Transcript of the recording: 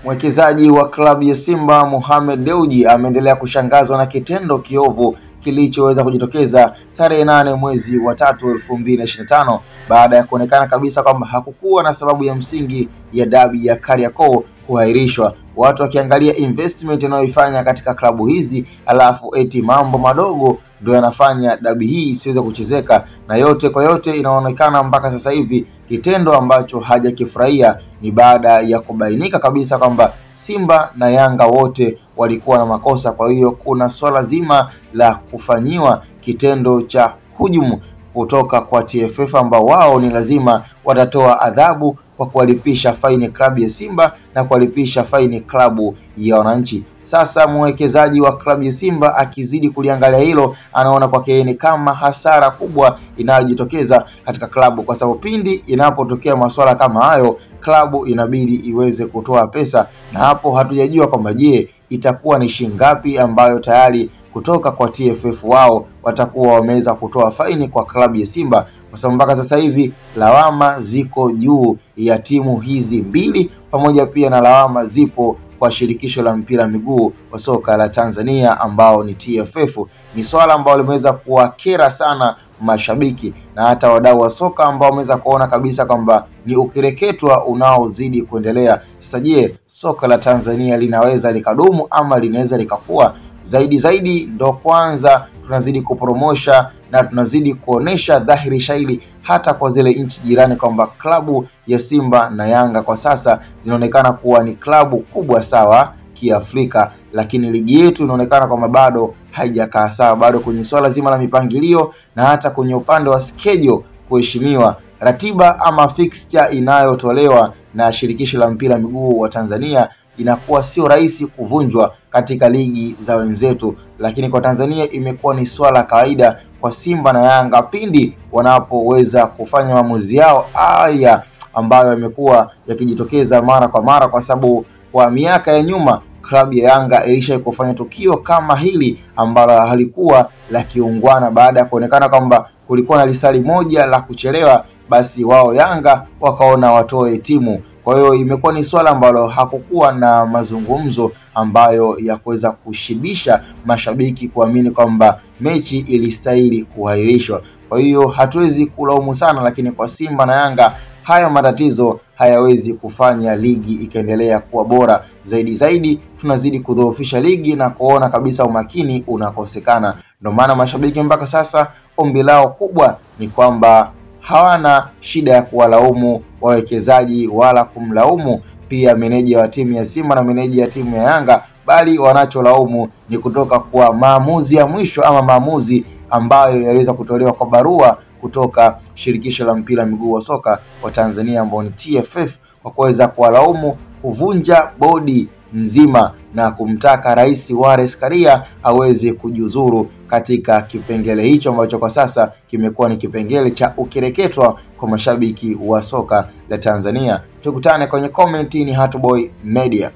Mwekezaji wa klabu ya Simba Mohamed Dewji ameendelea kushangazwa na kitendo kiovu kilichoweza kujitokeza tarehe 8 mwezi wa 3 2025 baada ya kuonekana kabisa kwamba hakukuwa na sababu ya msingi ya dabi ya Kariakoo kuahirishwa. Watu wakiangalia investment inayoifanya katika klabu hizi, alafu eti mambo madogo ndio yanafanya dabi hii isiweze kuchezeka, na yote kwa yote inaonekana mpaka sasa hivi kitendo ambacho hajakifurahia ni baada ya kubainika kabisa kwamba Simba na Yanga wote walikuwa na makosa. Kwa hiyo kuna swala zima la kufanyiwa kitendo cha hujumu kutoka kwa TFF ambao wao ni lazima watatoa adhabu kwa kuwalipisha faini klabu ya Simba na kuwalipisha faini klabu ya Wananchi. Sasa mwekezaji wa klabu ya Simba akizidi kuliangalia hilo, anaona kwake ni kama hasara kubwa inayojitokeza katika klabu, kwa sababu pindi inapotokea masuala kama hayo klabu inabidi iweze kutoa pesa, na hapo hatujajua kwamba je, itakuwa ni shilingi ngapi ambayo tayari kutoka kwa TFF wao watakuwa wameweza kutoa faini kwa klabu ya Simba, kwa sababu mpaka sasa hivi lawama ziko juu ya timu hizi mbili, pamoja pia na lawama zipo kwa shirikisho la mpira miguu wa soka la Tanzania ambao ni TFF. Ni swala ambalo limeweza kuwakera sana mashabiki na hata wadau wa soka ambao wameweza kuona kabisa kwamba ni ukireketwa unaozidi kuendelea. Sasa je, soka la Tanzania linaweza likadumu ama linaweza likakua? Zaidi ndo kwanza tunazidi kupromosha na tunazidi kuonesha dhahiri shairi hata kwa zile nchi jirani kwamba klabu ya Simba na Yanga kwa sasa zinaonekana kuwa ni klabu kubwa sawa kiafrika, lakini ligi yetu inaonekana kwamba bado haijakaa sawa, bado kwenye swala zima la mipangilio na hata kwenye upande wa schedule kuheshimiwa. Ratiba ama fixture inayotolewa na shirikisho la mpira miguu wa Tanzania inakuwa sio rahisi kuvunjwa katika ligi za wenzetu, lakini kwa Tanzania imekuwa ni swala kawaida kwa Simba na Yanga pindi wanapoweza kufanya maamuzi yao haya ambayo yamekuwa yakijitokeza mara kwa mara, kwa sababu kwa miaka ya nyuma klabu ya Yanga ilisha kufanya tukio kama hili ambalo halikuwa la kiungwana. Baada ya kuonekana kwamba kulikuwa na lisali moja la kuchelewa, basi wao Yanga wakaona watoe timu. Kwa hiyo imekuwa ni swala ambalo hakukuwa na mazungumzo ambayo ya kuweza kushibisha mashabiki kuamini kwamba mechi ilistahili kuahirishwa. Kwa hiyo hatuwezi kulaumu sana, lakini kwa Simba na Yanga haya matatizo hayawezi kufanya ligi ikaendelea kuwa bora. Zaidi tunazidi kudhoofisha ligi na kuona kabisa umakini unakosekana. Ndio maana mashabiki mpaka sasa ombi lao kubwa ni kwamba hawana shida ya kuwalaumu wawekezaji wala kumlaumu pia meneja wa timu ya Simba na meneja ya timu ya Yanga, bali wanacholaumu ni kutoka kwa maamuzi ya mwisho ama maamuzi ambayo yaliweza kutolewa kwa barua kutoka shirikisho la mpira miguu wa soka wa Tanzania ambao ni TFF, kwa kuweza kuwalaumu kuvunja bodi nzima na kumtaka Rais Wallace Karia aweze kujiuzuru katika kipengele hicho ambacho kwa sasa kimekuwa ni kipengele cha ukireketwa kwa mashabiki wa soka la Tanzania. Tukutane kwenye comment. Ni Hatboy Media.